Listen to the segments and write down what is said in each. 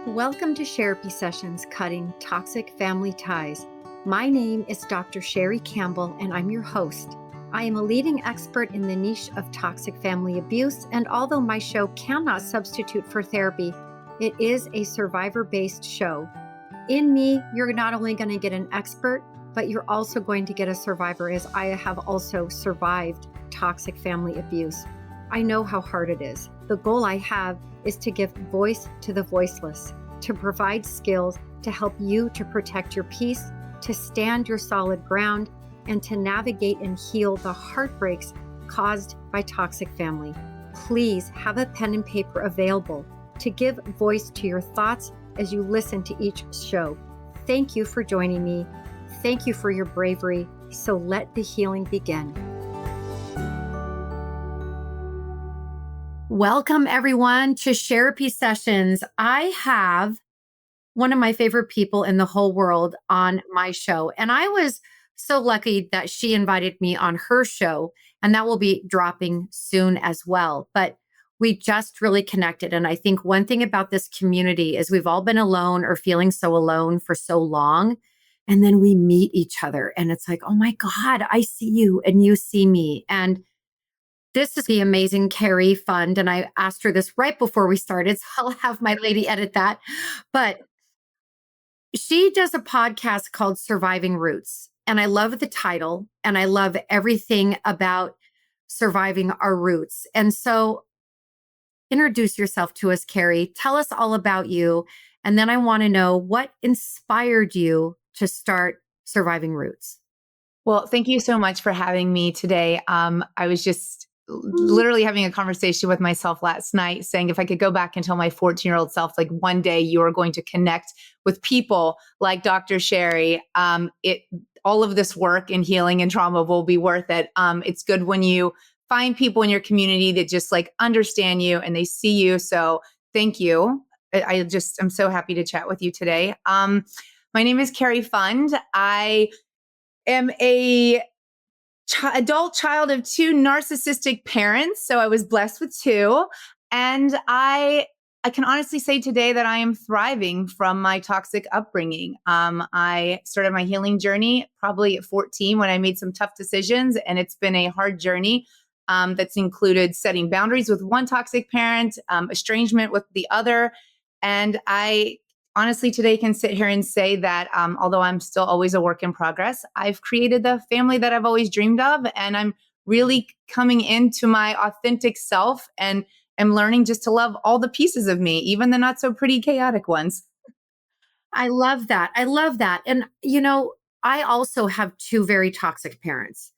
Welcome to Therapy Sessions Cutting Toxic Family Ties. My name is Dr. Sherry Campbell, and I'm your host. I am a leading expert in the niche of toxic family abuse, and although my show cannot substitute for therapy, it is a survivor-based show. In me, you're not only going to get an expert, but you're also going to get a survivor, as I have also survived toxic family abuse. I know how hard it is. The goal I have is to give voice to the voiceless, to provide skills to help you to protect your peace, to stand your solid ground, and to navigate and heal the heartbreaks caused by toxic family. Please have a pen and paper available to give voice to your thoughts as you listen to each show. Thank you for joining me. Thank you for your bravery. So let the healing begin. Welcome, everyone, to Therapy Sessions. I have one of my favorite people in the whole world on my show, and I was so lucky that she invited me on her show, and that will be dropping soon as well. But we just really connected, and I think one thing about this community is we've all been alone or feeling so alone for so long, and then we meet each other, and it's like, oh my God, I see you, and you see me, and this is the amazing Carrie Fund. And I asked her this right before we started, so I'll have my lady edit that. But she does a podcast called Surviving Roots. And I love the title and I love everything about surviving our roots. And so introduce yourself to us, Carrie. Tell us all about you. And then I want to know what inspired you to start Surviving Roots. Well, thank you so much for having me today. I was just literally having a conversation with myself last night saying if I could go back and tell my 14-year-old self, like one day you are going to connect with people like Dr. Sherry, all of this work and healing and trauma will be worth it. It's good when you find people in your community that just like understand you and they see you. So thank you. I'm so happy to chat with you today. My name is Carrie Fund. I am a adult child of two narcissistic parents. So I was blessed with two. And I can honestly say today that I am thriving from my toxic upbringing. I started my healing journey probably at 14 when I made some tough decisions. And it's been a hard journey that's included setting boundaries with one toxic parent, estrangement with the other. And I honestly today can sit here and say that although I'm still always a work in progress, I've created the family that I've always dreamed of. And I'm really coming into my authentic self and am learning just to love all the pieces of me, even the not so pretty chaotic ones. I love that. I love that. And, you know, I also have two very toxic parents.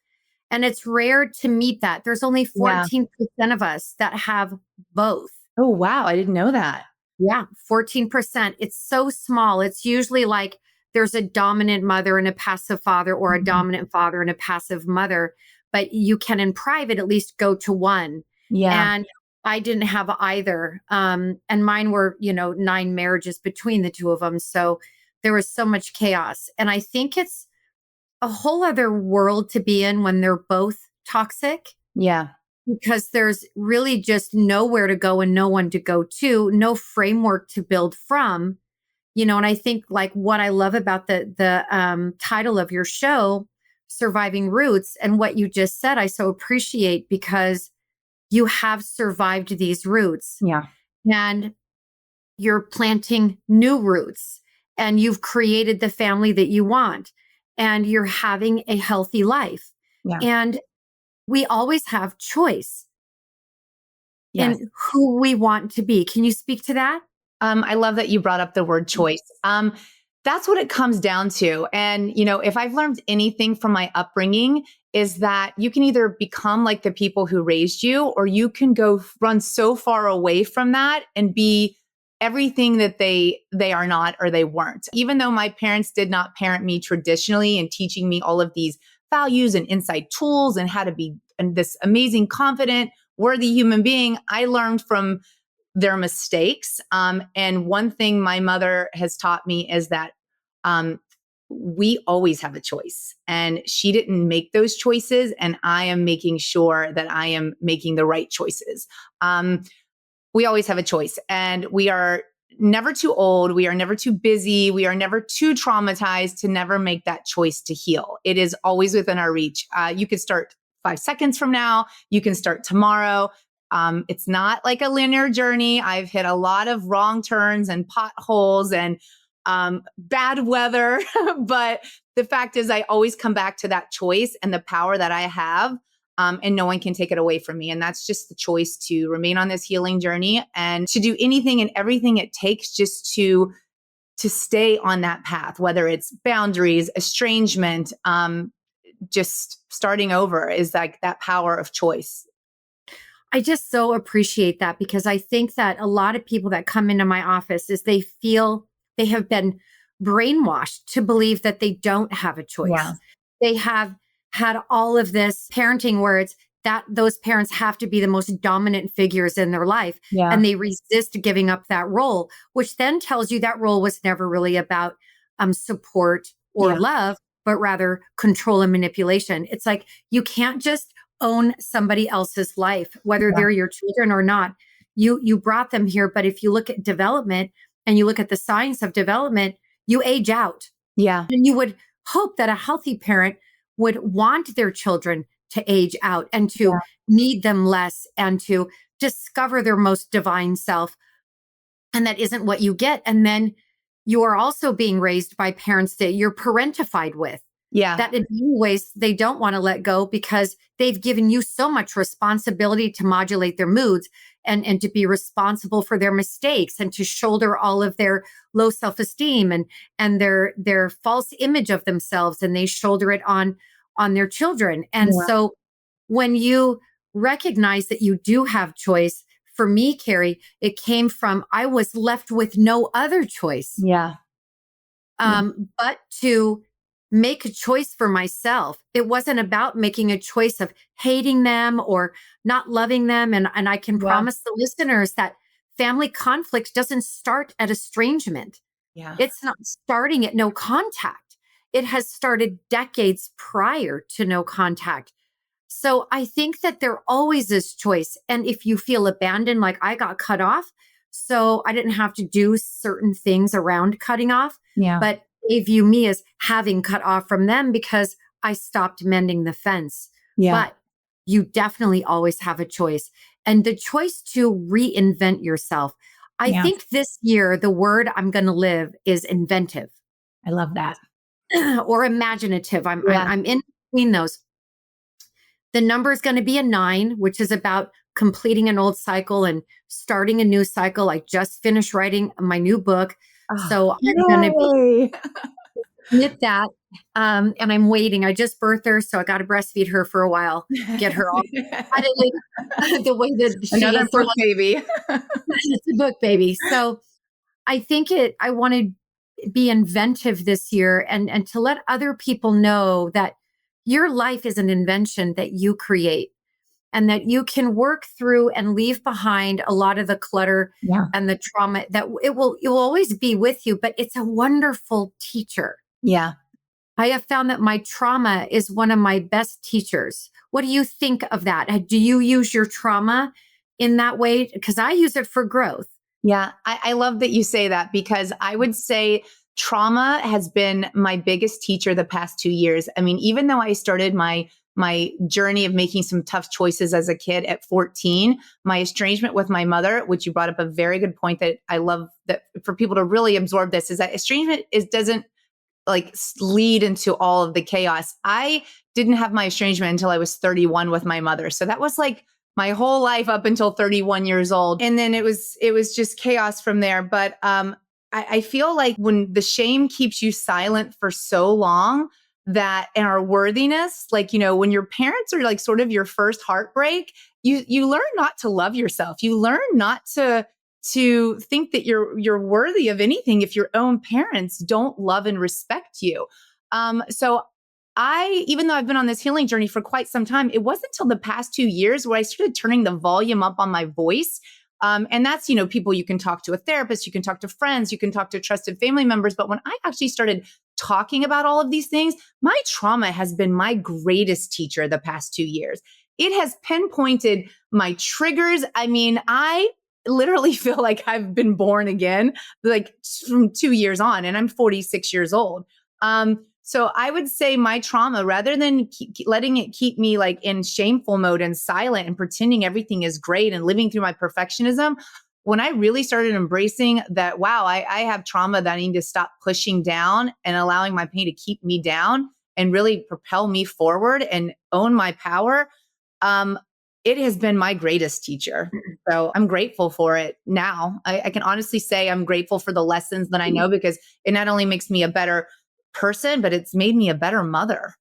And it's rare to meet that. There's only 14% of us that have both. Oh, wow. I didn't know that. Yeah, 14%. It's so small. It's usually like there's a dominant mother and a passive father, or a dominant father and a passive mother, but you can in private at least go to one. Yeah. And I didn't have either. And mine were, 9 marriages between the two of them. So there was so much chaos. And I think it's a whole other world to be in when they're both toxic. Yeah. Because there's really just nowhere to go and no one to go to, no framework to build from, and I think like what I love about the title of your show, Surviving Roots, and what you just said, I so appreciate because you have survived these roots. Yeah. And you're planting new roots and you've created the family that you want and you're having a healthy life. Yeah. And we always have choice Yes. in who we want to be. Can you speak to that? I love that you brought up the word choice. That's what it comes down to. And, if I've learned anything from my upbringing is that you can either become like the people who raised you, or you can go run so far away from that and be everything that they are not, or they weren't. Even though my parents did not parent me traditionally and teaching me all of these values and inside tools and how to be this amazing, confident, worthy human being, I learned from their mistakes. And one thing my mother has taught me is that we always have a choice, and she didn't make those choices. And I am making sure that I am making the right choices. We always have a choice, and we are never too old. We are never too busy. We are never too traumatized to never make that choice to heal. It is always within our reach. You could start 5 seconds from now. You can start tomorrow. It's not like a linear journey. I've hit a lot of wrong turns and potholes and bad weather. But the fact is, I always come back to that choice and the power that I have. And no one can take it away from me. And that's just the choice to remain on this healing journey and to do anything and everything it takes just to stay on that path, whether it's boundaries, estrangement, just starting over is like that power of choice. I just so appreciate that because I think that a lot of people that come into my office is they feel they have been brainwashed to believe that they don't have a choice. Yeah. They have had all of this parenting where it's that those parents have to be the most dominant figures in their life. Yeah. And they resist giving up that role, which then tells you that role was never really about support or love, but rather control and manipulation. It's like you can't just own somebody else's life, whether they're your children or not. You brought them here, but if you look at development and you look at the science of development, you age out. Yeah. And you would hope that a healthy parent would want their children to age out and to need them less and to discover their most divine self. And that isn't what you get. And then you are also being raised by parents that you're parentified with. Yeah. That in many ways they don't want to let go because they've given you so much responsibility to modulate their moods and to be responsible for their mistakes and to shoulder all of their low self-esteem and their false image of themselves, and they shoulder it on their children. And so when you recognize that you do have choice, for me, Carrie, it came from I was left with no other choice. Yeah. But to make a choice for myself. It wasn't about making a choice of hating them or not loving them. And I can promise the listeners that family conflict doesn't start at estrangement. Yeah. It's not starting at no contact. It has started decades prior to no contact. So I think that there always is choice. And if you feel abandoned, like I got cut off, so I didn't have to do certain things around cutting off. Yeah. But they view me as having cut off from them because I stopped mending the fence. Yeah. But you definitely always have a choice. And the choice to reinvent yourself. I think this year, the word I'm going to live is inventive. I love that. Or imaginative. I'm in between those. The number is going to be a 9, which is about completing an old cycle and starting a new cycle. I just finished writing my new book. So I'm going to be with that. And I'm waiting. I just birthed her, so I got to breastfeed her for a while, get her all the way that she Another is. book baby. It's a book baby. So I think I want to be inventive this year and to let other people know that your life is an invention that you create. And that you can work through and leave behind a lot of the clutter and the trauma that it will always be with you, but it's a wonderful teacher. Yeah. I have found that my trauma is one of my best teachers. What do you think of that? Do you use your trauma in that way? Because I use it for growth. Yeah. I love that you say that because I would say trauma has been my biggest teacher the past 2 years. I mean, even though I started my journey of making some tough choices as a kid at 14, my estrangement with my mother, which you brought up a very good point that I love that for people to really absorb this, is that estrangement doesn't like lead into all of the chaos. I didn't have my estrangement until I was 31 with my mother. So that was like my whole life up until 31 years old. And then it was just chaos from there. But I feel like when the shame keeps you silent for so long, that and our worthiness, like, you know, when your parents are like sort of your first heartbreak, you learn not to love yourself. You learn not to think that you're worthy of anything if your own parents don't love and respect you. So even though I've been on this healing journey for quite some time, it wasn't until the past 2 years where I started turning the volume up on my voice. And that's, you know, people you can talk to, a therapist, you can talk to friends, you can talk to trusted family members. But when I actually started talking about all of these things, my trauma has been my greatest teacher the past 2 years. It has pinpointed my triggers. I mean, I literally feel like I've been born again, like from 2 years on, and I'm 46 years old. So I would say my trauma, rather than letting it keep me like in shameful mode and silent and pretending everything is great and living through my perfectionism, when I really started embracing that, wow, I have trauma that I need to stop pushing down and allowing my pain to keep me down and really propel me forward and own my power. Um, it has been my greatest teacher. So I'm grateful for it now. I can honestly say I'm grateful for the lessons that I know, because it not only makes me a better person, but it's made me a better mother.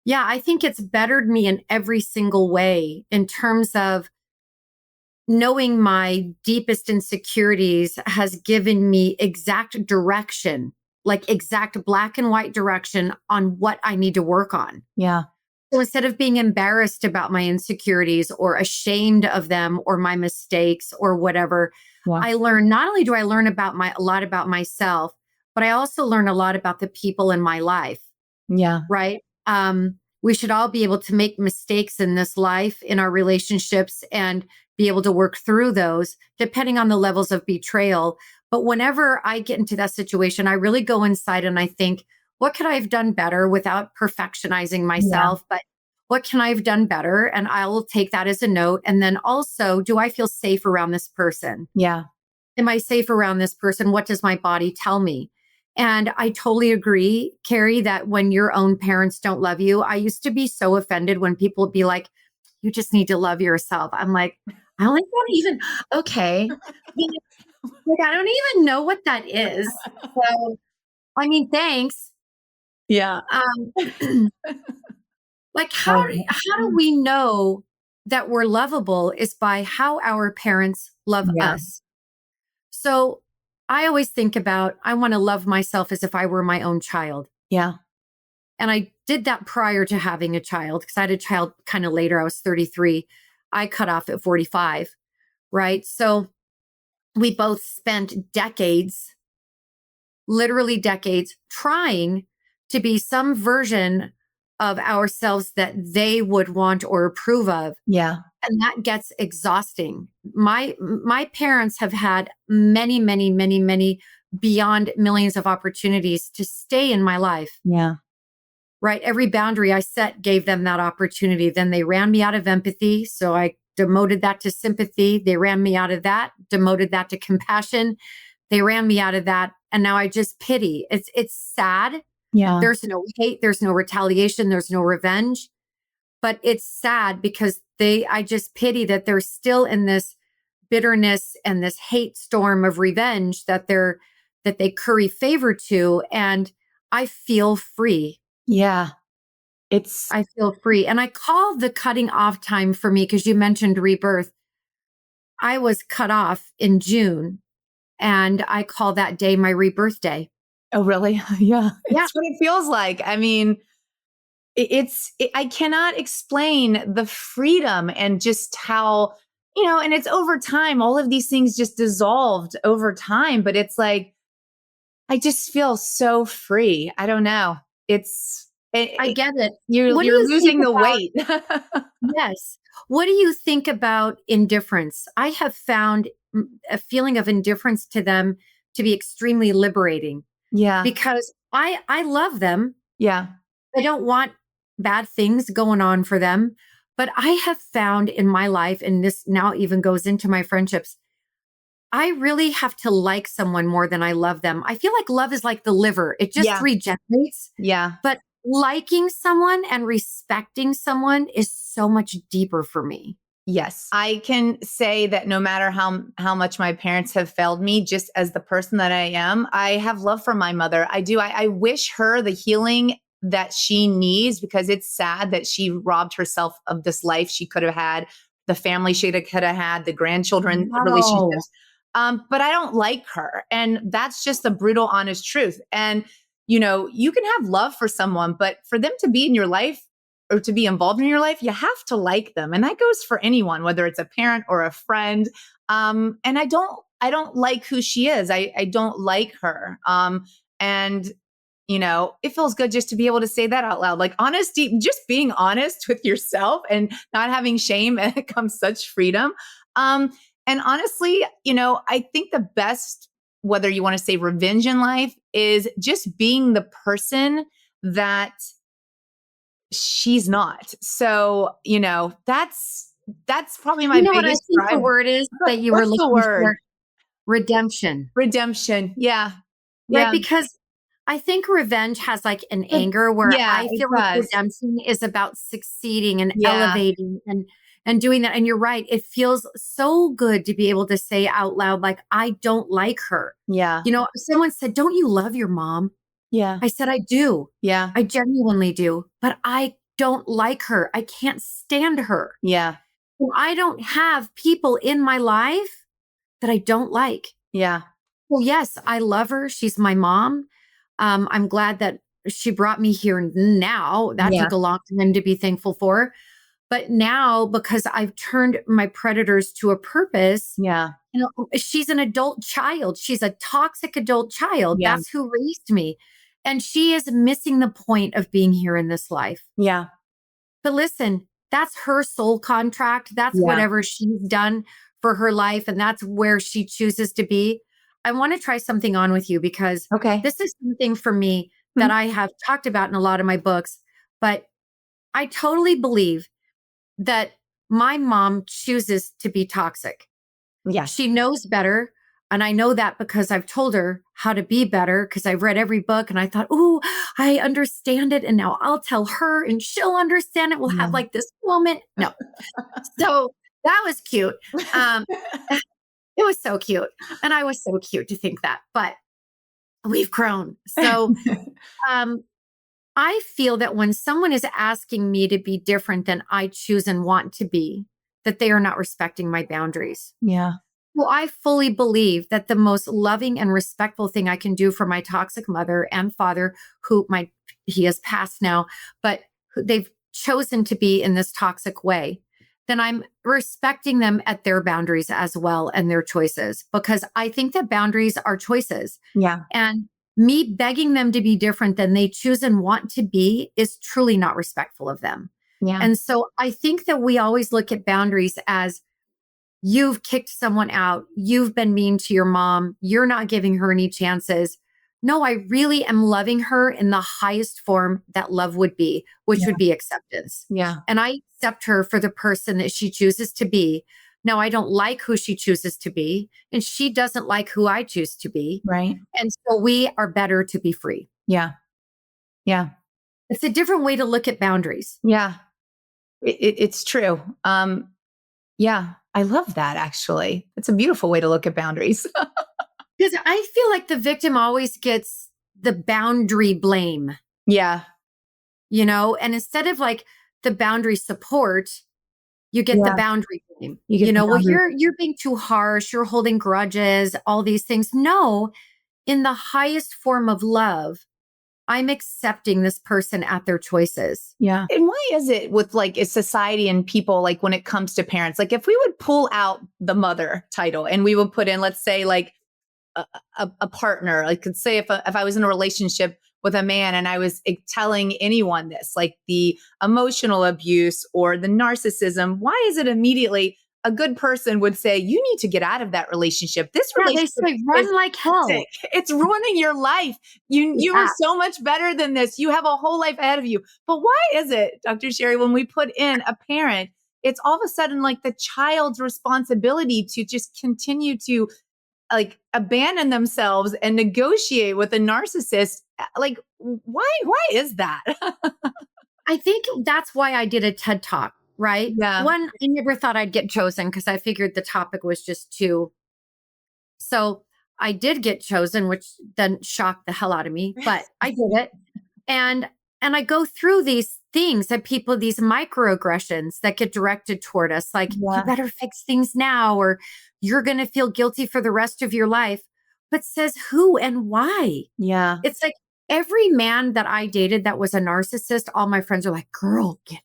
Yeah, I think it's bettered me in every single way in terms of knowing my deepest insecurities has given me exact direction, like exact black and white direction on what I need to work on. Yeah. So instead of being embarrassed about my insecurities or ashamed of them or my mistakes or whatever, Wow. I learn, not only do I learn about a lot about myself, but I also learn a lot about the people in my life, Yeah. right? We should all be able to make mistakes in this life, in our relationships, and be able to work through those depending on the levels of betrayal. But whenever I get into that situation, I really go inside and I think, what could I have done better without perfectionizing Yeah. myself? But what can I have done better? And I'll take that as a note. And then also, do I feel safe around this person? Yeah. Am I safe around this person? What does my body tell me? And I totally agree, Carrie, that when your own parents don't love you, I used to be so offended when people would be like, you just need to love yourself. I'm like, I only don't even, okay. Like, I don't even know what that is. So, I mean, thanks. Yeah. Um, like, Oh, how do we know that we're lovable is by how our parents love yeah. us. So I always think about, I want to love myself as if I were my own child. Yeah. And I did that prior to having a child because I had a child kind of later. I was 33. I cut off at 45. Right. So we both spent decades, literally decades, trying to be some version of ourselves that they would want or approve of. Yeah. And that gets exhausting. My parents have had many, many, many, many beyond millions of opportunities to stay in my life. Yeah. Right? Every boundary I set gave them that opportunity. Then they ran me out of empathy, so I demoted that to sympathy. They ran me out of that, demoted that to compassion. They ran me out of that, and now I just pity. It's sad. Yeah. There's no hate, there's no retaliation, there's no revenge. But it's sad because I just pity that they're still in this bitterness and this hate storm of revenge that they curry favor to. And I feel free. Yeah. It's, I feel free. And I call the cutting off time for me, because you mentioned rebirth. I was cut off in June, and I call that day my rebirth day. oh, really? Yeah. Yeah. It's what it feels like. I mean, I cannot explain the freedom and just how, and it's over time, all of these things just dissolved over time, but it's like, I just feel so free. I don't know. I get it. You're What do you're you think losing the about, weight. yes. What do you think about indifference? I have found a feeling of indifference to them to be extremely liberating, Yeah. because I love them. Yeah. I don't want bad things going on for them. But I have found in my life, and this now even goes into my friendships, I really have to like someone more than I love them. I feel like love is like the liver, it just Yeah. regenerates. Yeah. But liking someone and respecting someone is so much deeper for me. Yes. I can say that no matter how much my parents have failed me, just as the person that I am, I have love for my mother. I do. I wish her the healing that she needs, because it's sad that she robbed herself of this life she could have had, the family she could have had, the grandchildren No. relationships. But I don't like her. And that's just the brutal, honest truth. And, you can have love for someone, but for them to be in your life or to be involved in your life, you have to like them. And that goes for anyone, whether it's a parent or a friend. And I don't like who she is. I don't like her. And it feels good just to be able to say that out loud. Like honesty, just being honest with yourself and not having shame, and it comes such freedom. And honestly, I think the best, whether you want to say revenge in life, is just being the person that she's not. So, that's probably You my know what I biggest think the drive. word is that you were What's the looking word? for? Redemption, Redemption. Yeah. right? Yeah. Because I think revenge has like an It- anger where yeah, I it feel like does. redemption is about succeeding and Yeah. elevating and doing that. And you're right. It feels so good to be able to say out loud, like, I don't like her. Yeah. Someone said, "Don't you love your mom?" Yeah. I said, "I do. Yeah. I genuinely do, but I don't like her. I can't stand her. Yeah. I don't have people in my life that I don't like." Yeah. Well, yes, I love her. She's my mom. I'm glad that she brought me here now. That Yeah. took a long time to be thankful for. But now, because I've turned my predators to a purpose, Yeah. she's an adult child. She's a toxic adult child. Yeah. That's who raised me. And she is missing the point of being here in this life. Yeah. But listen, that's her soul contract. That's Yeah. whatever she's done for her life. And that's where she chooses to be. I want to try something on with you because Okay. this is something for me that Mhm. I have talked about in a lot of my books. But I totally believe that my mom chooses to be toxic. Yes. She knows better. And I know that because I've told her how to be better because I've read every book and I thought, oh, I understand it. And now I'll tell her and she'll understand it. We'll Yeah. have like this moment. No. So that was cute. Um, it was so cute. And I was so cute to think that, but we've grown. So um, I feel that when someone is asking me to be different than I choose and want to be, that they are not respecting my boundaries. Yeah. Well, I fully believe that the most loving and respectful thing I can do for my toxic mother and father, he has passed now, but they've chosen to be in this toxic way, then I'm respecting them at their boundaries as well and their choices, because I think that boundaries are choices. Yeah. And me begging them to be different than they choose and want to be is truly not respectful of them. Yeah. And so I think that we always look at boundaries as you've kicked someone out. You've been mean to your mom. You're not giving her any chances. No, I really am loving her in the highest form that love would be, which Yeah. would be acceptance. Yeah. And I accept her for the person that she chooses to be. Now, I don't like who she chooses to be, and she doesn't like who I choose to be. Right. And so we are better to be free. Yeah. Yeah. It's a different way to look at boundaries. Yeah. It's true. Yeah. I love that actually. It's a beautiful way to look at boundaries. Because I feel like the victim always gets the boundary blame. Yeah. And instead of like the boundary support, you get the Yeah. boundary blame. You get the Well, boundary. you're being too harsh, you're holding grudges, all these things. No, in the highest form of love, I'm accepting this person at their choices. Yeah. And why is it with like a society and people, like when it comes to parents, like if we would pull out the mother title and we would put in, let's say like a partner, like could say if I was in a relationship with a man and I was telling anyone this, like the emotional abuse or the narcissism, why is it immediately a good person would say, you need to get out of that relationship. This Yeah, they relationship say run is like hell. toxic. It's ruining your life. You are Yeah. so much better than this. You have a whole life ahead of you. But why is it, Dr. Sherry, when we put in a parent, it's all of a sudden like the child's responsibility to just continue to like abandon themselves and negotiate with a narcissist? Like, why is that? I think that's why I did a TED Talk, right? Yeah. One, I never thought I'd get chosen because I figured the topic was just too. So I did get chosen, which then shocked the hell out of me, but I did it. And I go through these things that people, these microaggressions that get directed toward us, like Yeah. you better fix things now, or you're going to feel guilty for the rest of your life. But says who and why? Yeah. It's like every man that I dated that was a narcissist, all my friends are like, girl, get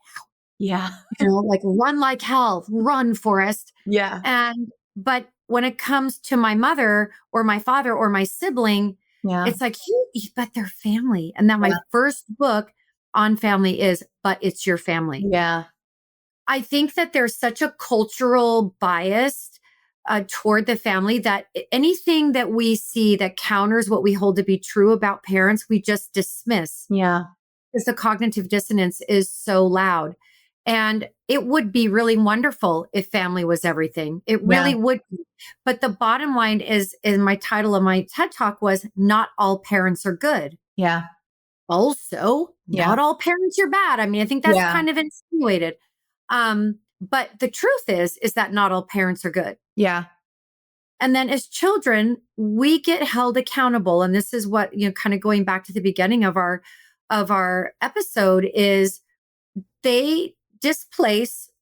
Yeah. like run like hell, run, Forrest. Yeah. But when it comes to my mother or my father or my sibling, Yeah. it's like, but they're family. And then my first book on family is, but it's your family. Yeah. I think that there's such a cultural bias toward the family, that anything that we see that counters what we hold to be true about parents, we just dismiss Yeah. because the cognitive dissonance is so loud. And it would be really wonderful if family was everything. It Yeah. really would be. But the bottom line is, in my title of my TED Talk was, not all parents are good. Yeah. Also, Yeah. not all parents are bad. I mean, I think that's Yeah. kind of insinuated. But the truth is that not all parents are good. Yeah. And then as children, we get held accountable. And this is what, kind of going back to the beginning of our episode, is they displace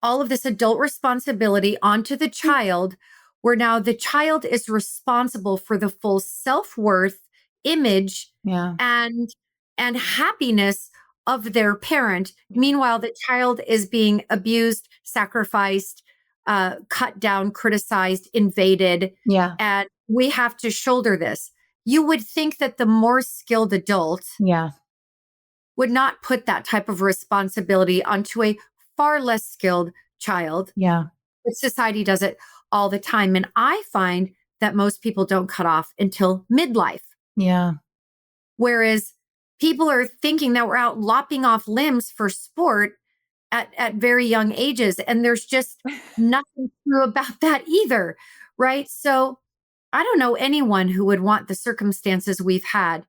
all of this adult responsibility onto the child, where now the child is responsible for the full self-worth, image, Yeah. and happiness of their parent. Meanwhile, the child is being abused, sacrificed, cut down, criticized, invaded. Yeah. And we have to shoulder this. You would think that the more skilled adult Yeah. would not put that type of responsibility onto a far less skilled child. Yeah. But society does it all the time. And I find that most people don't cut off until midlife. Yeah. Whereas people are thinking that we're out lopping off limbs for sport at very young ages. And there's just nothing true about that either. Right. So I don't know anyone who would want the circumstances we've had.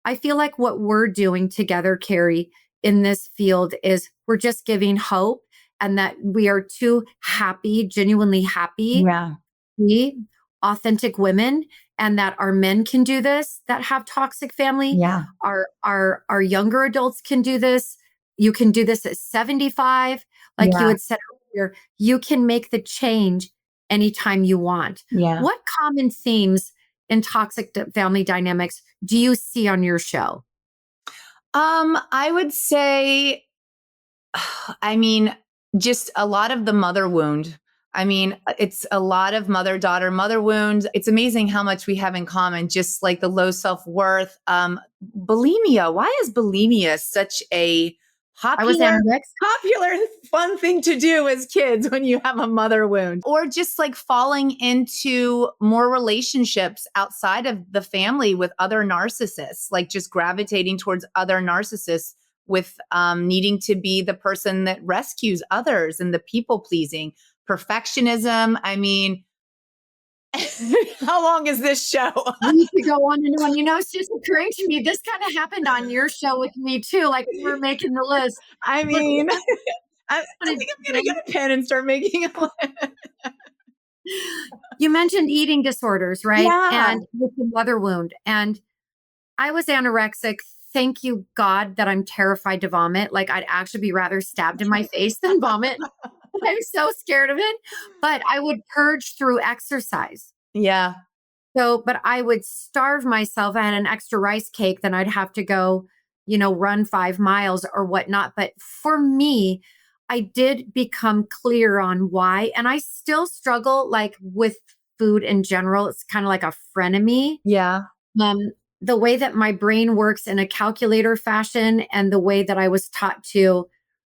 I feel like what we're doing together, Carrie, in this field is we're just giving hope, and that we are two happy, genuinely happy, Yeah. authentic women, and that our men can do this that have toxic family. Yeah. Our younger adults can do this. You can do this at 75. Like you Yeah. had said earlier, you can make the change anytime you want. Yeah. What common themes in toxic family dynamics do you see on your show? I would say, I mean, just a lot of the mother wound. I mean, it's a lot of mother-daughter mother wound. It's amazing how much we have in common, just like the low self-worth. Bulimia. Why is bulimia such a I was popular, anorexic. fun thing to do as kids when you have a mother wound? Or just like falling into more relationships outside of the family with other narcissists, like just gravitating towards other narcissists with needing to be the person that rescues others and the people pleasing, perfectionism. I mean, how long is this show? We could go on and on. It's just occurring to me, this kind of happened on your show with me too. Like we were making the list. I mean, I think I'm going to get a pen and start making a list. You mentioned eating disorders, right? Yeah. And with the mother wound. And I was anorexic. Thank you, God, that I'm terrified to vomit. Like I'd actually be rather stabbed in my face than vomit. I'm so scared of it. But I would purge through exercise. Yeah. So, but I would starve myself. I had an extra rice cake, then I'd have to go, run 5 miles or whatnot. But for me, I did become clear on why. And I still struggle like with food in general. It's kind of like a frenemy. Yeah. The way that my brain works in a calculator fashion, and the way that I was taught to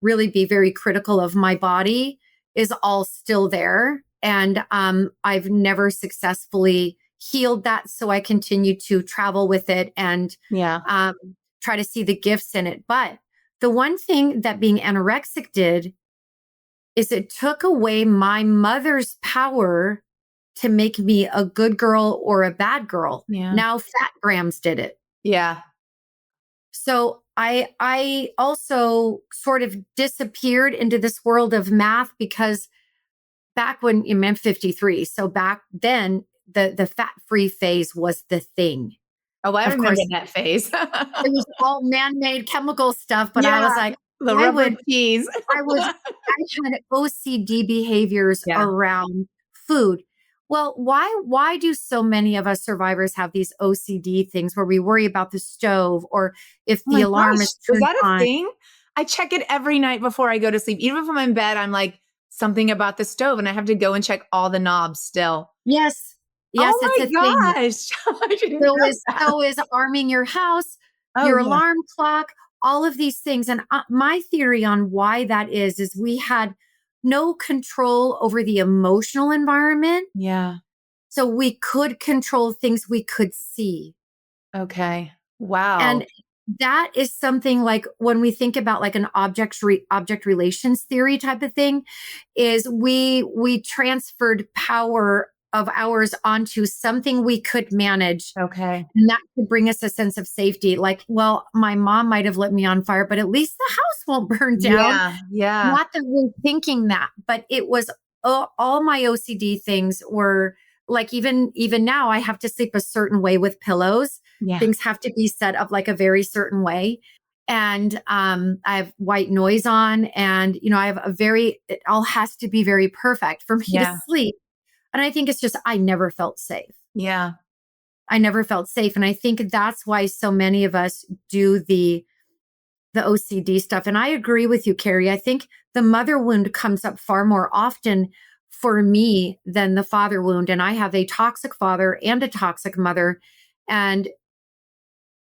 really be very critical of my body, is all still there. And I've never successfully healed that. So I continue to travel with it and try to see the gifts in it. But the one thing that being anorexic did is it took away my mother's power to make me a good girl or a bad girl. Yeah. Now Fat Grams did it. Yeah. So I also sort of disappeared into this world of math, because back when you meant 53. So back then the fat-free phase was the thing. Oh, I remember course, that phase. It was all man-made chemical stuff, but I was like, the rubber cheese. I had OCD behaviors around food. Well, why do so many of us survivors have these OCD things where we worry about the stove, or if the alarm is turned on? Is that a thing? I check it every night before I go to sleep. Even if I'm in bed, I'm like, something about the stove, and I have to go and check all the knobs still. Yes. Yes, oh it's my a gosh. thing. So is arming your house, your alarm clock, all of these things. And my theory on why that is we had no control over the emotional environment. Yeah. So we could control things we could see. Okay. Wow. And that is something like when we think about like an object relations theory type of thing, is we transferred power of ours onto something we could manage, Okay. and that could bring us a sense of safety. Like, well, my mom might have lit me on fire, but at least the house won't burn down. Yeah. Yeah. Not that we're thinking that, but it was all my OCD things were like, even now I have to sleep a certain way with pillows. Yeah. Things have to be set up like a very certain way. And I have white noise on, and I have it all has to be very perfect for me to Yeah. sleep. And I think it's just I never felt safe. Yeah. I never felt safe. And I think that's why so many of us do the OCD stuff. And I agree with you, Carrie. I think the mother wound comes up far more often for me than the father wound. And I have a toxic father and a toxic mother. And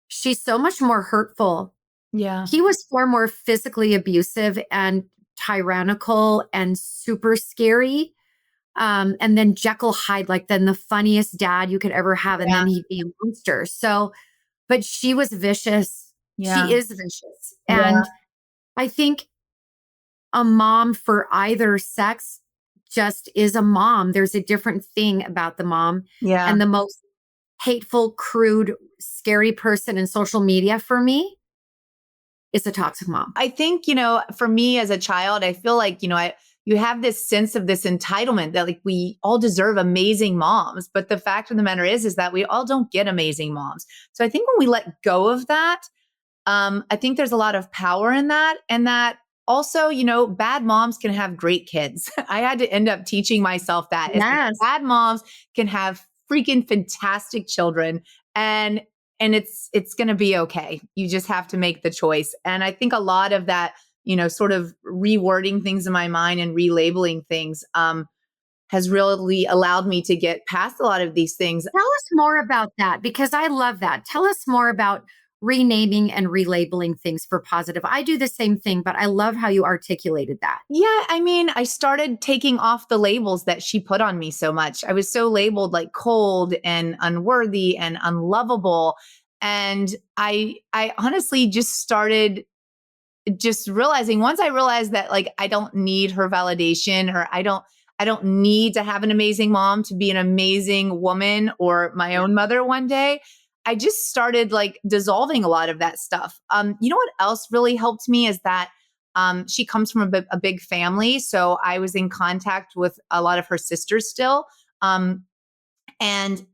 she's so much more hurtful. Yeah. He was far more physically abusive and tyrannical and super scary. And then Jekyll Hyde, like then the funniest dad you could ever have. And Yeah. then he'd be a monster. So, but she was vicious. Yeah. She is vicious. Yeah. And I think a mom for either sex just is a mom. There's a different thing about the mom. Yeah. And the most hateful, crude, scary person in social media for me is a toxic mom. I think, for me as a child, I feel like, you have this sense of this entitlement that like we all deserve amazing moms. But the fact of the matter is that we all don't get amazing moms. So I think when we let go of that, I think there's a lot of power in that. And that also, bad moms can have great kids. I had to end up teaching myself that is that Yes. bad moms can have freaking fantastic children. And it's going to be okay. You just have to make the choice. And I think a lot of that, sort of rewording things in my mind and relabeling things, has really allowed me to get past a lot of these things. Tell us more about that, because I love that. Tell us more about renaming and relabeling things for positive. I do the same thing, but I love how you articulated that. Yeah, I mean, I started taking off the labels that she put on me so much. I was so labeled like cold and unworthy and unlovable. And I honestly just started just realizing, once I realized that like I don't need her validation, or I don't need to have an amazing mom to be an amazing woman or my own mother one day. I just started like dissolving a lot of that stuff. You know what else really helped me is that she comes from a big family. So I was in contact with a lot of her sisters still. And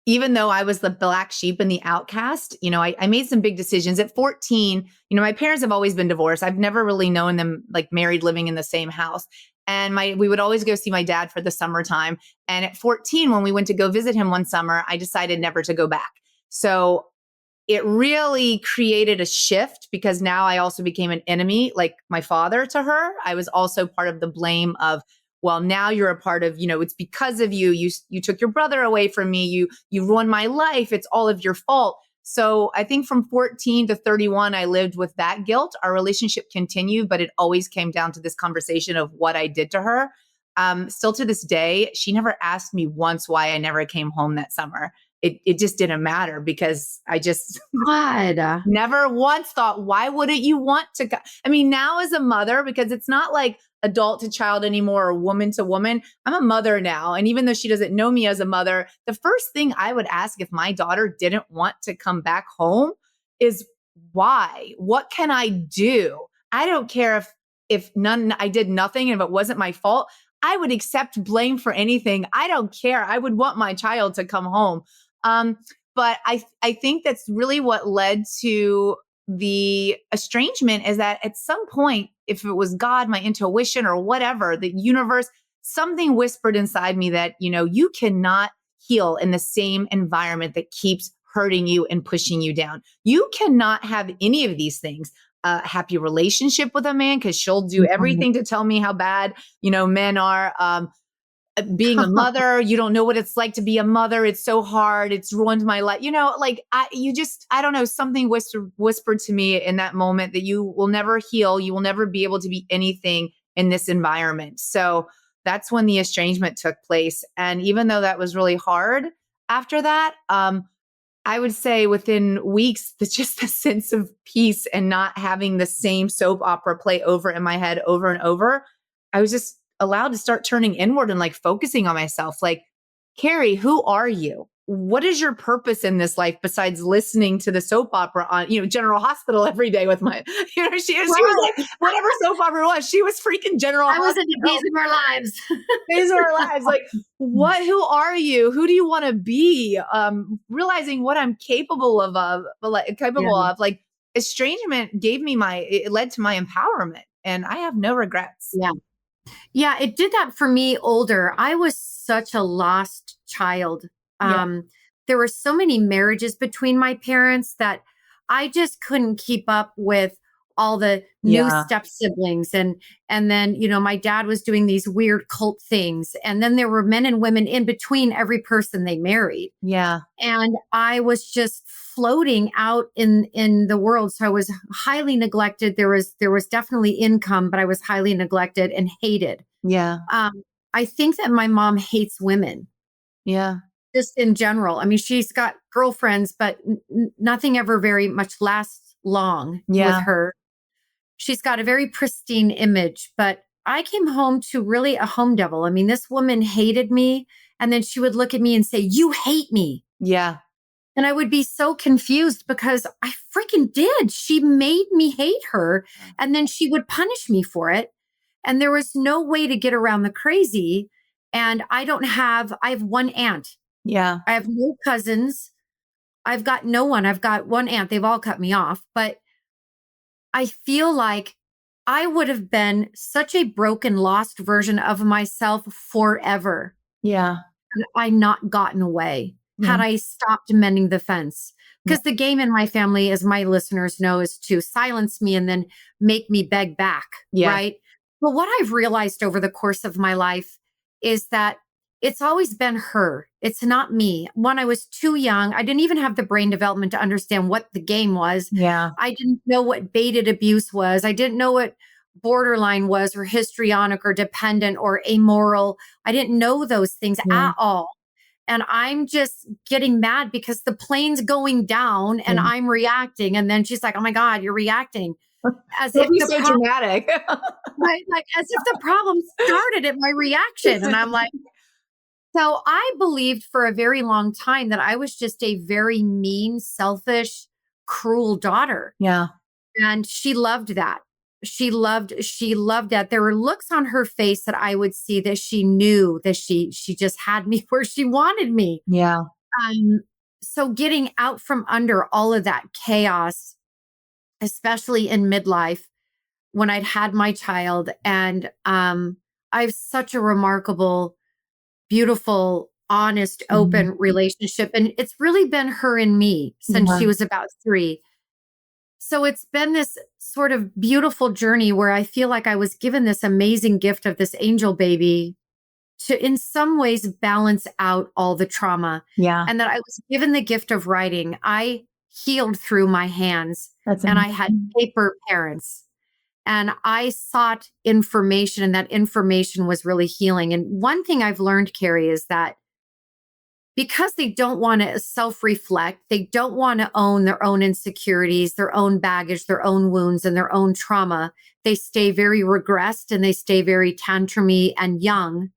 even though I was the black sheep and the outcast, I made some big decisions at 14. My parents have always been divorced. I've never really known them like married, living in the same house. And we would always go see my dad for the summertime. And at 14, when we went to go visit him one summer, I decided never to go back. So it really created a shift, because now I also became an enemy, like my father to her. I was also part of the blame of, well, now you're a part of, it's because of you. You took your brother away from me. You ruined my life. It's all of your fault. So I think from 14 to 31, I lived with that guilt. Our relationship continued, but it always came down to this conversation of what I did to her. Still to this day, she never asked me once why I never came home that summer. It just didn't matter, because I just God. never once thought, why wouldn't you want to go? I mean, now as a mother, because it's not like adult to child anymore or woman to woman, I'm a mother now. And even though she doesn't know me as a mother, the first thing I would ask if my daughter didn't want to come back home is why? What can I do? I don't care if I did nothing, and if it wasn't my fault, I would accept blame for anything. I don't care. I would want my child to come home. But I think that's really what led to the estrangement, is that at some point, if it was God, my intuition, or whatever, the universe, something whispered inside me that, you cannot heal in the same environment that keeps hurting you and pushing you down. You cannot have any of these things. A happy relationship with a man, because she'll do everything to tell me how bad, men are. Being a mother, you don't know what it's like to be a mother. It's so hard. It's ruined my life. I don't know, something whispered to me in that moment that you will never heal. You will never be able to be anything in this environment. So that's when the estrangement took place. And even though that was really hard after that, I would say within weeks, just the sense of peace and not having the same soap opera play over in my head over and over, I was just allowed to start turning inward and like focusing on myself. Like, Carrie, who are you? What is your purpose in this life besides listening to the soap opera on, General Hospital every day with my, she was like, whatever soap opera it was, she was freaking General I was Hospital. in Days of Our Lives. Days of Our Lives. Like, who are you? Who do you want to be? Realizing what I'm capable of, like estrangement it led to my empowerment, and I have no regrets. Yeah. Yeah, it did that for me older. I was such a lost child. There were so many marriages between my parents that I just couldn't keep up with all the new step siblings. And then, my dad was doing these weird cult things. And then there were men and women in between every person they married. Yeah. And I was just floating out in the world. So I was highly neglected. There was definitely income, but I was highly neglected and hated. Yeah. I think that my mom hates women. Yeah. Just in general. I mean, she's got girlfriends, but nothing ever very much lasts long with her. She's got a very pristine image, but I came home to really a home devil. I mean, this woman hated me, and then she would look at me and say, "You hate me." Yeah. And I would be so confused because I freaking did. She made me hate her, and then she would punish me for it. And there was no way to get around the crazy. And I have one aunt. Yeah. I have no cousins. I've got no one. I've got one aunt. They've all cut me off. But I feel like I would have been such a broken, lost version of myself forever. Yeah. Had I not gotten away, had I stopped mending the fence. Because the game in my family, as my listeners know, is to silence me and then make me beg back. Yeah. Right. But what I've realized over the course of my life is that it's always been her. It's not me. When I was too young, I didn't even have the brain development to understand what the game was. Yeah. I didn't know what baited abuse was. I didn't know what borderline was, or histrionic or dependent or amoral. I didn't know those things at all. And I'm just getting mad because the plane's going down and I'm reacting. And then she's like, "Oh my God, you're reacting." As if so dramatic. Right? Like as if the problem started at my reaction. And I'm like, so I believed for a very long time that I was just a very mean, selfish, cruel daughter. Yeah. And she loved that. She loved that. There were looks on her face that I would see that she knew that she just had me where she wanted me. Yeah. So getting out from under all of that chaos, especially in midlife when I'd had my child, and I have such a remarkable, beautiful, honest, open relationship. And it's really been her and me since she was about 3. So it's been this sort of beautiful journey where I feel like I was given this amazing gift of this angel baby to, in some ways, balance out all the trauma. Yeah. And that I was given the gift of writing. I healed through my hands. And I had paper parents. And I sought information, and that information was really healing. And one thing I've learned, Carrie, is that because they don't want to self-reflect, they don't want to own their own insecurities, their own baggage, their own wounds, and their own trauma, they stay very regressed and they stay very tantrumy and young,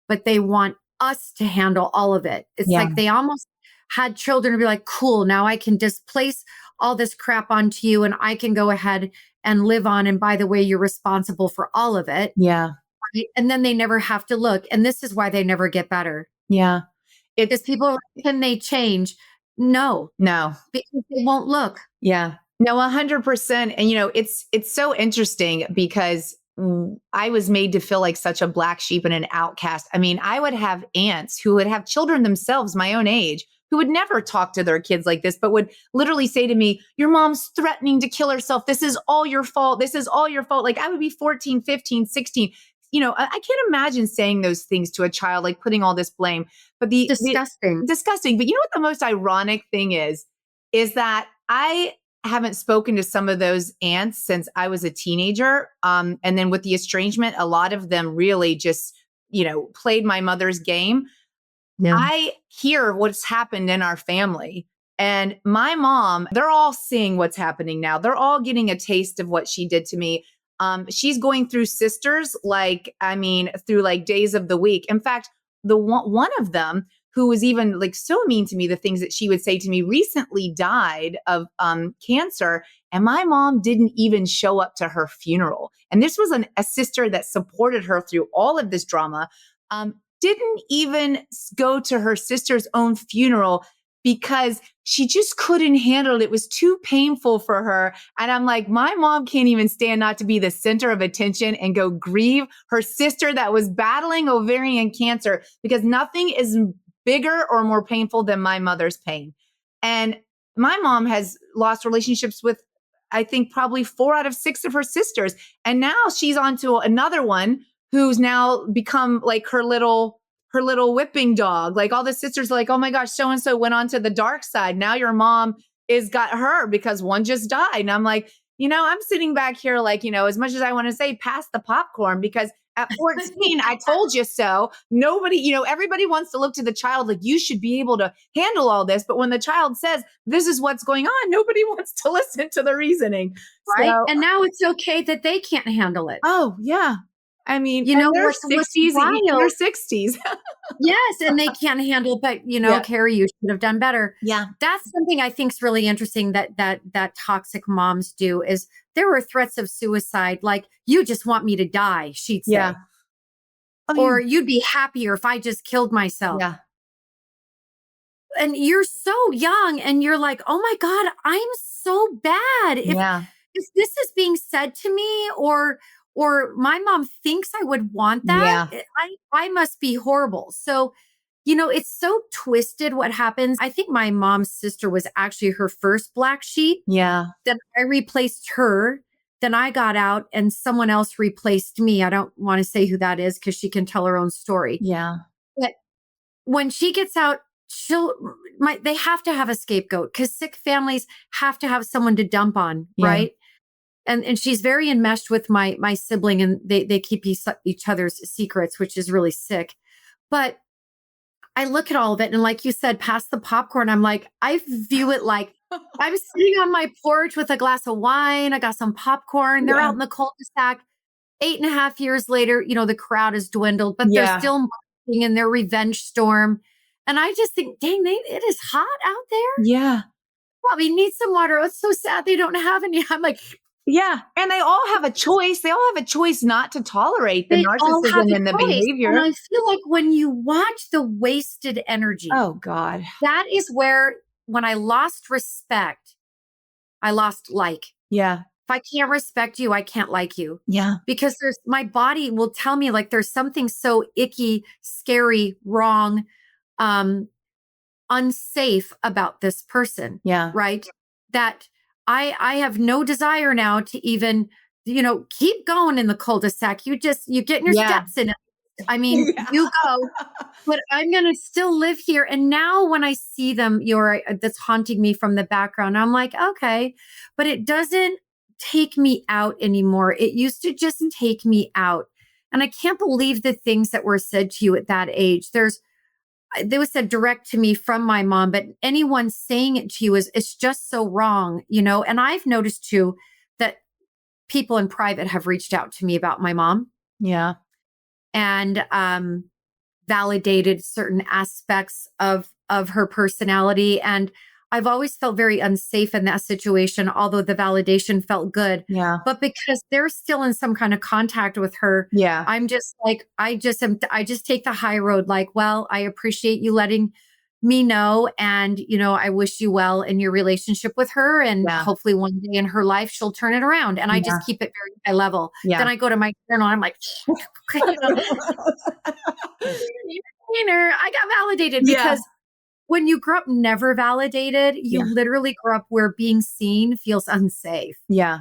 but they want us to handle all of it. It's like they almost had children to be like, "Cool, now I can displace all this crap onto you and I can go ahead and live on. And by the way, you're responsible for all of it." Yeah. Right? And then they never have to look. And this is why they never get better. Yeah. Because people are like, "Can they change?" No, because they won't look. Yeah. No, 100%. And it's so interesting because I was made to feel like such a black sheep and an outcast. I mean, I would have aunts who would have children themselves, my own age, who would never talk to their kids like this, but would literally say to me, "Your mom's threatening to kill herself. This is all your fault. This is all your fault." Like I would be 14, 15, 16. I can't imagine saying those things to a child, like putting all this blame. But disgusting. Disgusting. But you know what the most ironic thing is that I haven't spoken to some of those aunts since I was a teenager. And then with the estrangement, a lot of them really just, played my mother's game. Yeah. I hear what's happened in our family. And my mom, they're all seeing what's happening now. They're all getting a taste of what she did to me. She's going through sisters, through like days of the week. In fact, the one of them who was even like so mean to me, the things that she would say to me, recently died of cancer. And my mom didn't even show up to her funeral. And this was a sister that supported her through all of this drama. Didn't even go to her sister's own funeral because she just couldn't handle it. It was too painful for her. And I'm like, my mom can't even stand not to be the center of attention and go grieve her sister that was battling ovarian cancer, because nothing is bigger or more painful than my mother's pain. And my mom has lost relationships with, I think, probably 4 out of 6 of her sisters. And now she's on to another one who's now become like her little whipping dog. Like all the sisters are like, oh my gosh, so-and-so went on to the dark side. Now your mom is got her because one just died. And I'm like, I'm sitting back here like, as much as I want to say, pass the popcorn, because at 14, I told you so. Nobody, everybody wants to look to the child like you should be able to handle all this. But when the child says, this is what's going on, nobody wants to listen to the reasoning. Right. So, and now it's okay that they can't handle it. Oh, yeah. I mean, they're what's 60s, they're 60s. Yes. And they can't handle, but Carrie, you should have done better. Yeah. That's something I think is really interesting that toxic moms do, is there were threats of suicide. Like, you just want me to die, she'd say. Yeah. Or you'd be happier if I just killed myself. Yeah. And you're so young and you're like, oh my God, I'm so bad. If this is being said to me, or my mom thinks I would want that, I must be horrible. So, it's so twisted what happens. I think my mom's sister was actually her first black sheep. Yeah. Then I replaced her. Then I got out and someone else replaced me. I don't want to say who that is because she can tell her own story. Yeah. But when she gets out, they have to have a scapegoat, because sick families have to have someone to dump on. Yeah. Right. And she's very enmeshed with my sibling, and they keep each other's secrets, which is really sick. But I look at all of it, and like you said, pass the popcorn. I'm like, I view it like I'm sitting on my porch with a glass of wine. I got some popcorn. They're out in the cul-de-sac. 8.5 years later, the crowd has dwindled, but they're still marching in their revenge storm. And I just think, dang, it is hot out there. Yeah. Probably need some water. It's so sad they don't have any. I'm like, yeah. And they all have a choice. They all have a choice not to tolerate the narcissism and the behavior. And I feel like when you watch the wasted energy. Oh God. That is where, when I lost respect, I lost like. Yeah. If I can't respect you, I can't like you. Yeah. Because my body will tell me like there's something so icky, scary, wrong, unsafe about this person. Yeah. Right. That I have no desire now to even, keep going in the cul-de-sac. You get in your steps in it. I mean, you go, but I'm going to still live here. And now when I see them, that's haunting me from the background, I'm like, okay, but it doesn't take me out anymore. It used to just take me out. And I can't believe the things that were said to you at that age. They was said direct to me from my mom, but anyone saying it to you it's just so wrong, and I've noticed too that people in private have reached out to me about my mom. Yeah. And validated certain aspects of her personality. And I've always felt very unsafe in that situation, although the validation felt good. Yeah. But because they're still in some kind of contact with her, I'm just like, I just take the high road. Like, well, I appreciate you letting me know. And, I wish you well in your relationship with her. And hopefully one day in her life, she'll turn it around. And I just keep it very high level. Yeah. Then I go to my journal. I'm like, I got validated because when you grow up never validated, you literally grow up where being seen feels unsafe. Yeah.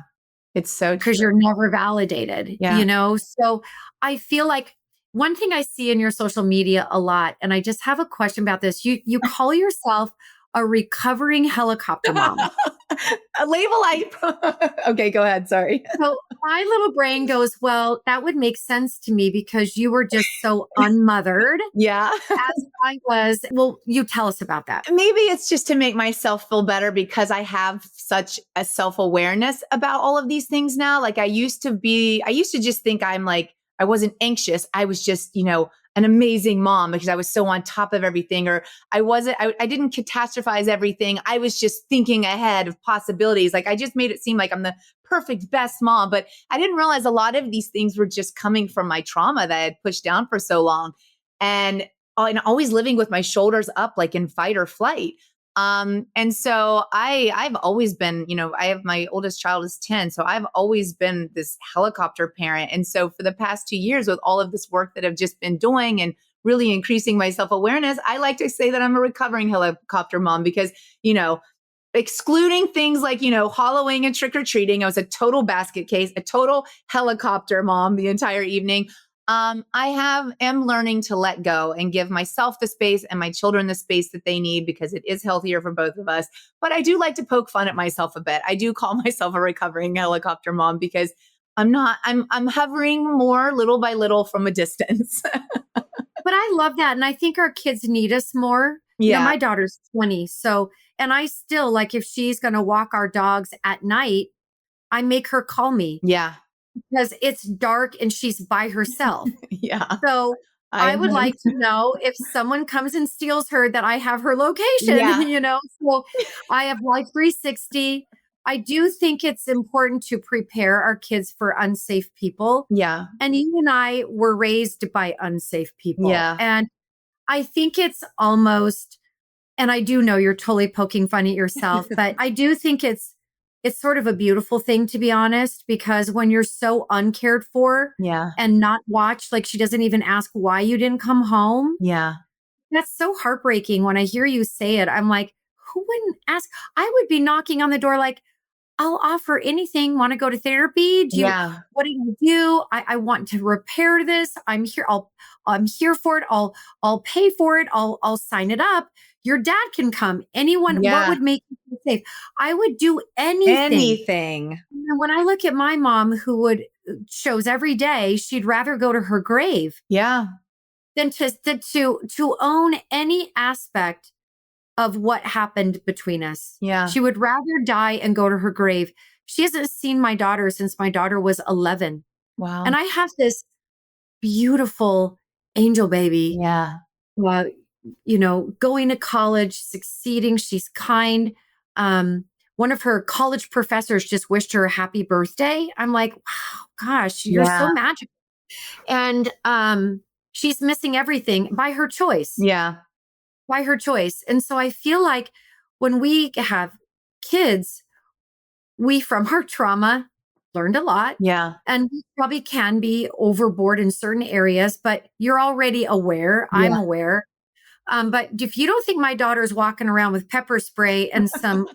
It's so because you're never validated, So I feel like one thing I see in your social media a lot, and I just have a question about this. You call yourself a recovering helicopter mom. A label okay, go ahead. Sorry. So my little brain goes, well, that would make sense to me because you were just so unmothered Yeah. as I was. Well, you tell us about that. Maybe it's just to make myself feel better because I have such a self awareness about all of these things now. Like I used to just think I wasn't anxious. I was just, an amazing mom because I was so on top of everything, or I didn't catastrophize everything. I was just thinking ahead of possibilities. Like I just made it seem like I'm the perfect best mom, but I didn't realize a lot of these things were just coming from my trauma that I had pushed down for so long. And always living with my shoulders up, like in fight or flight. And so I've always been, I have my oldest child is 10. So I've always been this helicopter parent. And so for the past 2 years, with all of this work that I've just been doing and really increasing my self-awareness, I like to say that I'm a recovering helicopter mom because, excluding things like, Halloween and trick-or-treating, I was a total basket case, a total helicopter mom the entire evening. Am learning to let go and give myself the space and my children the space that they need because it is healthier for both of us. But I do like to poke fun at myself a bit. I do call myself a recovering helicopter mom because I'm hovering more little by little from a distance. But I love that. And I think our kids need us more. Yeah. My daughter's 20. So, and I still like if she's going to walk our dogs at night, I make her call me. Yeah. Because it's dark and she's by herself. Yeah. So I would like to know if someone comes and steals her that I have her location, Yeah. So I have Life 360. I do think it's important to prepare our kids for unsafe people. Yeah. And you and I were raised by unsafe people. Yeah. And I think it's almost, and I do know you're totally poking fun at yourself, but I do think it's sort of a beautiful thing, to be honest, because when you're so uncared for and not watched, like she doesn't even ask why you didn't come home. Yeah. That's so heartbreaking. When I hear you say it, I'm like, who wouldn't ask? I would be knocking on the door like, I'll offer anything. Want to go to therapy? What do you do? I want to repair this. I'm here. I'm here for it. I'll pay for it. I'll sign it up. Your dad can come. Anyone, what would make you feel safe? I would do anything. And when I look at my mom, who would shows every day, she'd rather go to her grave. Yeah. Than to own any aspect of what happened between us. Yeah. She would rather die and go to her grave. She hasn't seen my daughter since my daughter was 11. Wow. And I have this beautiful angel baby. Yeah. Going to college, succeeding. She's kind. One of her college professors just wished her a happy birthday. I'm like, wow, gosh, you're so magical. And she's missing everything by her choice. Yeah. By her choice. And so I feel like when we have kids, we from our trauma learned a lot. Yeah. And we probably can be overboard in certain areas, but you're already aware. Yeah. I'm aware. But if you don't think my daughter's walking around with pepper spray and some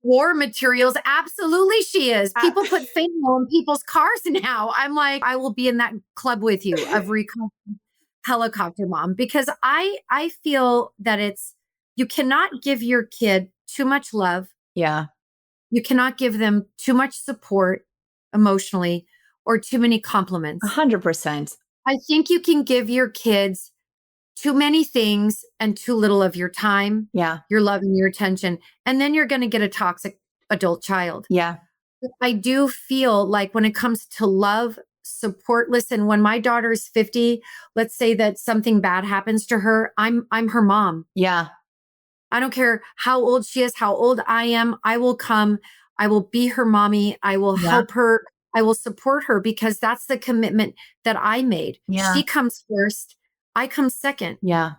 war materials, absolutely she is. People put fentanyl in people's cars now. I'm like, I will be in that club with you of helicopter mom, because I feel that you cannot give your kid too much love. Yeah. You cannot give them too much support emotionally or too many compliments. 100%. I think you can give your kids too many things and too little of your time, your love and your attention. And then you're going to get a toxic adult child. Yeah. I do feel like when it comes to love, support, listen, when my daughter is 50, let's say that something bad happens to her, I'm her mom. Yeah. I don't care how old she is, how old I am. I will come. I will be her mommy. I will help her. I will support her because that's the commitment that I made. Yeah. She comes first. I come second. Yeah.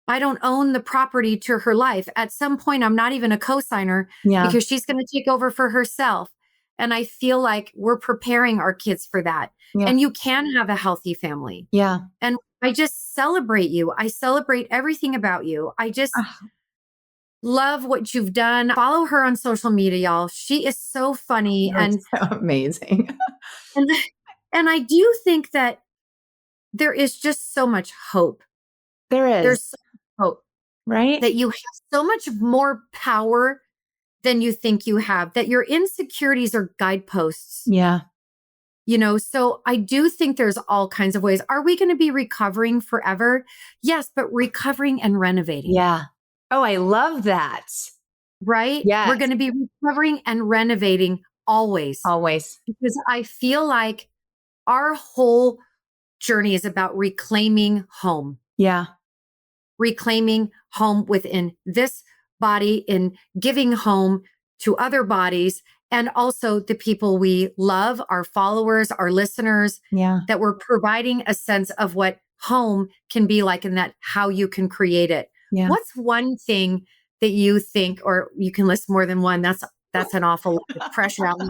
I don't own the property to her life. At some point, I'm not even a co-signer because she's going to take over for herself. And I feel like we're preparing our kids for that. Yeah. And you can have a healthy family. Yeah. And I just celebrate you. I celebrate everything about you. I just love what you've done. Follow her on social media, y'all. She is so funny. That's so amazing. and I do think that there is just so much hope. There is. There's so much hope. Right. that you have so much more power than you think you have, that your insecurities are guideposts. Yeah. So I do think there's all kinds of ways. Are we going to be recovering forever? Yes, but recovering and renovating, Yeah. Oh, I love that. right? We're Yes. going to be recovering and renovating always, Always. because I feel like our whole journey is about Yeah. reclaiming home within this body, in giving home to other bodies, and also the people we love, our followers, our listeners, Yeah. that we're providing a sense of what home can be like and that how you can create it. Yeah. What's one thing that you think, or you can list more than one? That's an awful lot of pressure out.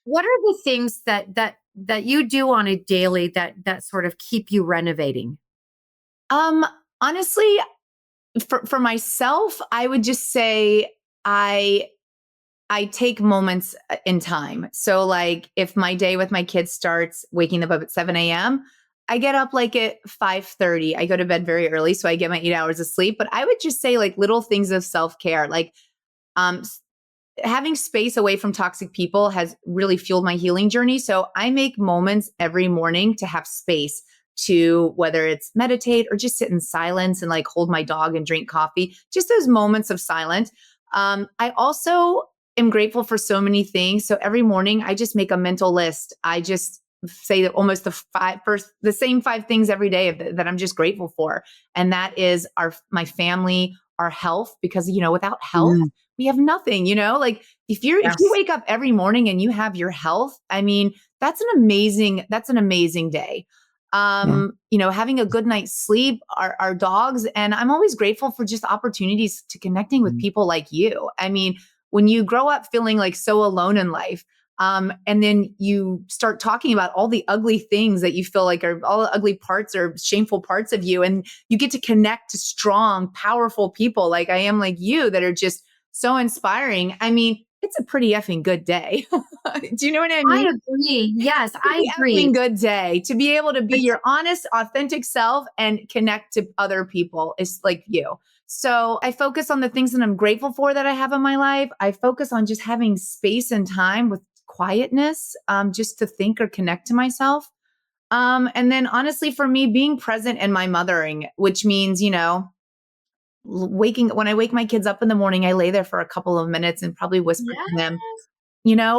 What are the things that you do on a daily that sort of keep you renovating? Um, Honestly, for myself, I would just say I take moments in time. So like if my day with my kids starts waking them up at 7 a.m., I get up like at 5:30. I go to bed very early, so I get my 8 hours of sleep. But I would just say like little things of self-care, like um having space away from toxic people has really fueled my healing journey. So I make moments every morning to have space to, whether it's meditate or just sit in silence and like hold my dog and drink coffee, just those moments of silence. I also am grateful for so many things. So every morning I just make a mental list. I just say that almost the same five things every day that I'm just grateful for. And that is my family, our health, because, without health, Mm, we have nothing, like if you yes. wake up every morning and you have your health, I mean, that's an amazing day. Yeah. Having a good night's sleep, our dogs, and I'm always grateful for just opportunities to connecting with Mm. people like you. I mean, when you grow up feeling like so alone in life, and then you start talking about all the ugly things that you feel like are all the ugly parts or shameful parts of you, and you get to connect to strong, powerful people like I am, like you, that are just so inspiring. I mean, it's a pretty effing good day. Do you know what I I mean? agree. Yes, I Pretty agree. effing good day to be able to be It's your honest, authentic self and connect to other people is like you. So I focus on the things that I'm grateful for that I have in my life. I focus on just having space and time with quietness, just to think or connect to myself. And then honestly, for me, being present in my mothering, which means, waking when I wake my kids up in the morning, I lay there for a couple of minutes and probably whisper to yeah. them,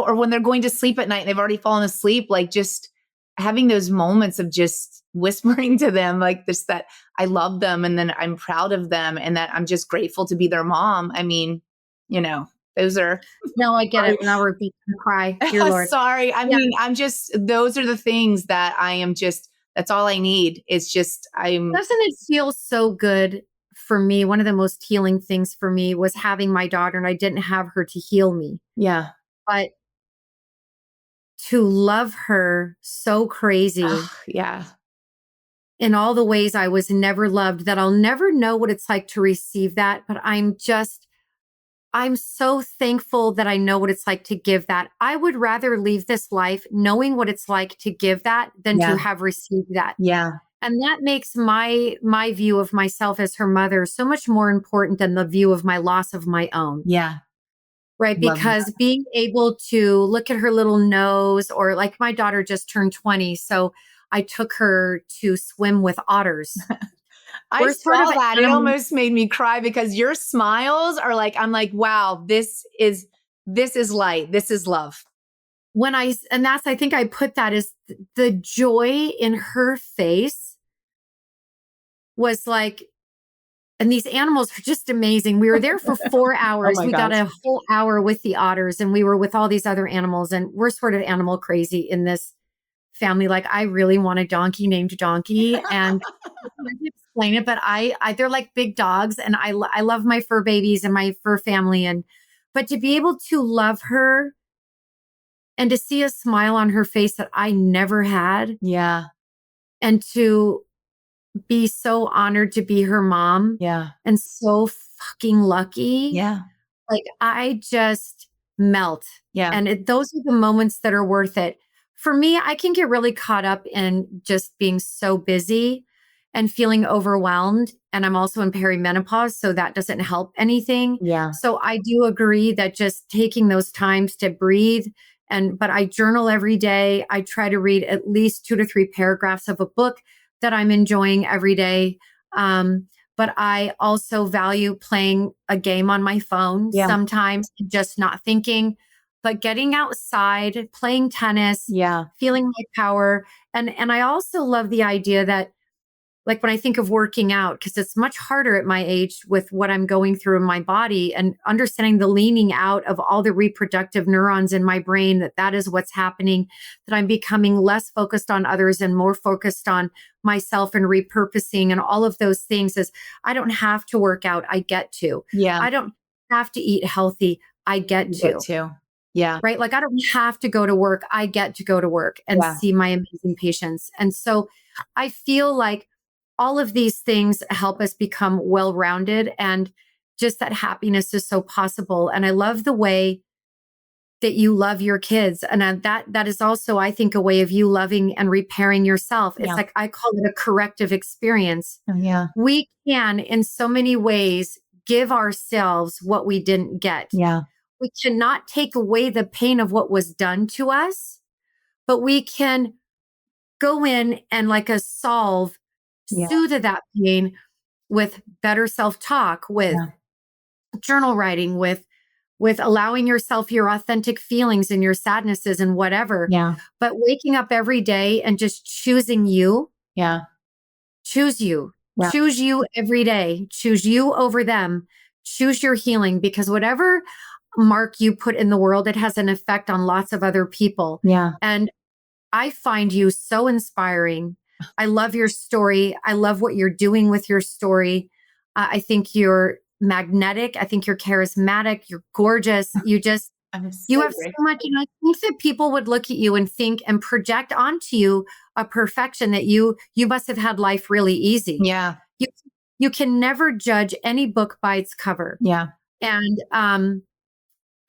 or when they're going to sleep at night and they've already fallen asleep, like just having those moments of just whispering to them, like this, that I love them and then I'm proud of them and that I'm just grateful to be their mom. I mean, you know, those are No, I get sorry. it. Now we're beat to cry, dear Lord. Sorry. I Yeah. mean, those are the things that that's all I need. It's just, Doesn't it feel so good for me? One of the most healing things for me was having my daughter, and I didn't have her to heal me, yeah. but to love her so crazy Ugh, yeah. in all the ways I was never loved, that I'll never know what it's like to receive that. But I'm so thankful that I know what it's like to give that. I would rather leave this life knowing what it's like to give that than to Yeah. have received that. Yeah. And that makes my view of myself as her mother so much more important than the view of my loss of my own. Yeah. Right? Love Because being able to look at her little nose, or like my daughter just turned 20, so I took her to swim with otters. I We're sort of saw that. It animal. almost made me cry because your smiles are like, I'm like, wow, this is light. This is love. And that's, I think I put that as the joy in her face was like, and these animals are just amazing. We were there for 4 Oh hours. my We got gosh. a whole hour with the otters, and we were with all these other animals, and we're sort of animal crazy in this family. Like, I really want a donkey named Donkey, and I can't explain it, but they're like big dogs, and I love my fur babies and my fur family, but to be able to love her and to see a smile on her face that I never had, Yeah. and to be so honored to be her mom Yeah. and so fucking lucky. Yeah. Like, I just melt. Yeah. And those are the moments that are worth it. For me, I can get really caught up in just being so busy. and feeling overwhelmed. And I'm also in perimenopause, so that doesn't help anything. Yeah. So I do agree that just taking those times to breathe, but I journal every day. I try to read at least 2 to 3 paragraphs of a book that I'm enjoying every day. But I also value playing a game on my phone Yeah. sometimes, just not thinking, but getting outside, playing tennis, Yeah. feeling my power. And I also love the idea that, like, when I think of working out, because it's much harder at my age with what I'm going through in my body, and understanding the leaning out of all the reproductive neurons in my brain, that is what's happening, that I'm becoming less focused on others and more focused on myself and repurposing and all of those things. Is I don't have to work out. I get to. Yeah. I don't have to eat healthy. I get You to. get to. Yeah. Right? Like, I don't have to go to work. I get to go to work and Yeah. see my amazing patients. And so I feel like all of these things help us become well-rounded, and just that happiness is so possible. And I love the way that you love your kids. And that is also, I think, a way of you loving and repairing yourself. It's Yeah. like, I call it a corrective experience. Oh, yeah. We can, in so many ways, give ourselves what we didn't get. Yeah. We cannot take away the pain of what was done to us, but we can go in and, like a salve, Yeah. soothe that pain with better self-talk, with Yeah. journal writing, with allowing yourself your authentic feelings and your sadnesses and whatever. Yeah. But waking up every day and just choosing you, Yeah. choose you, Yeah. choose you every day, choose you over them, choose your healing, because whatever mark you put in the world, it has an effect on lots of other people. Yeah. And I find you so inspiring. I love your story. I love what you're doing with your story. I think you're magnetic. I think you're charismatic. You're gorgeous. You I'm so have so grateful. much. And I think that people would look at you and think and project onto you a perfection that you must have had life really easy. Yeah. You can never judge any book by its cover. Yeah. And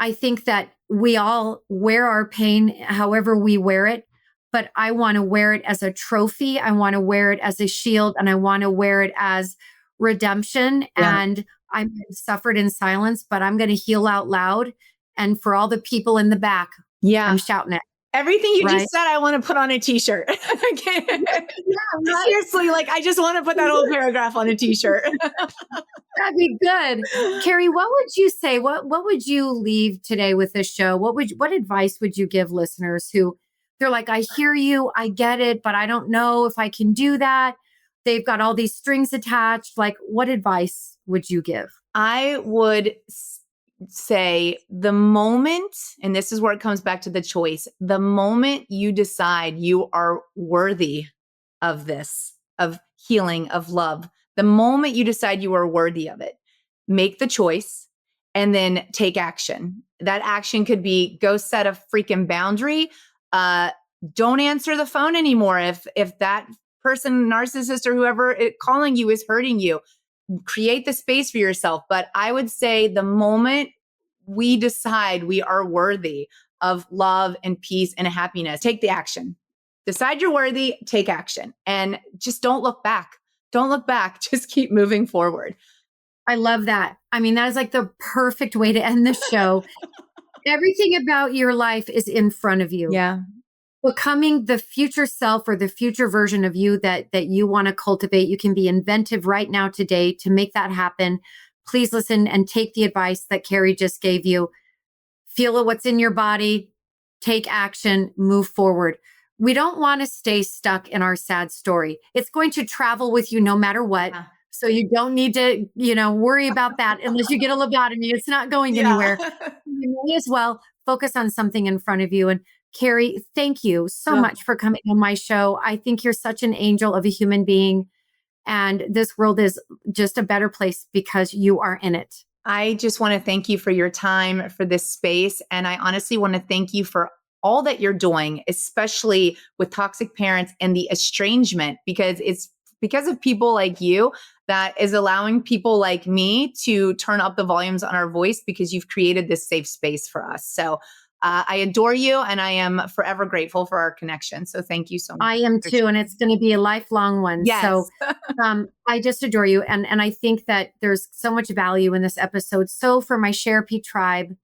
I think that we all wear our pain however we wear it, but I want to wear it as a trophy. I want to wear it as a shield, and I want to wear it as redemption. Yeah. And I suffered in silence, but I'm going to heal out loud. And for all the people in the back, Yeah. I'm shouting it. Everything you Right? just said, I want to put on a t-shirt. Right. Seriously, like, I just want to put that whole paragraph on a t-shirt. That'd be good. Carrie, what would you say? What would you leave today with this show? What advice would you give listeners who they're like, I hear you, I get it, but I don't know if I can do that. They've got all these strings attached. Like, what advice would you give? I would say the moment, and this is where it comes back to the choice, the moment you decide you are worthy of this, of healing, of love, the moment you decide you are worthy of it, make the choice and then take action. That action could be go set a freaking boundary. Don't answer the phone anymore if that person, narcissist or whoever calling you is hurting you. Create the space for yourself. But I would say the moment we decide we are worthy of love and peace and happiness, take the action. Decide you're worthy, take action, and just don't look back. Don't look back. Just keep moving forward. I love that. I mean, that is like the perfect way to end the show. Everything about your life is in front of you. Yeah. Becoming the future self or the future version of you that you want to cultivate. You can be inventive right now today to make that happen. Please listen and take the advice that Carrie just gave you. Feel what's in your body, take action, move forward. We don't want to stay stuck in our sad story. It's going to travel with you no matter what. Yeah. So you don't need to, worry about that unless you get a lobotomy. It's not going anywhere. You may as well focus on something in front of you. And Carrie, thank you so much for coming on my show. I think you're such an angel of a human being. And this world is just a better place because you are in it. I just want to thank you for your time, for this space. And I honestly want to thank you for all that you're doing, especially with toxic parents and the estrangement, because it's because of people like you that is allowing people like me to turn up the volumes on our voice, because you've created this safe space for us. So I adore you, and I am forever grateful for our connection. So thank you so much. I am too, and it's going to be a lifelong one. Yes. So I just adore you. And I think that there's so much value in this episode. So for my Sharepie tribe,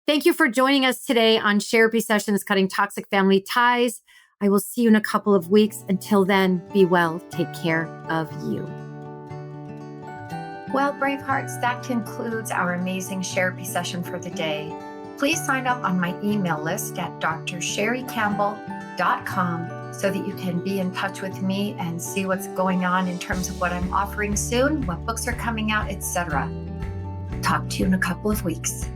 thank you for joining us today on Sharepie Sessions, Cutting Toxic Family Ties. I will see you in a couple of weeks. Until then, be well. Take care of you. Well, Bravehearts, that concludes our amazing Sharepie session for the day. Please sign up on my email list at drsherrycampbell.com so that you can be in touch with me and see what's going on in terms of what I'm offering soon, what books are coming out, etc. Talk to you in a couple of weeks.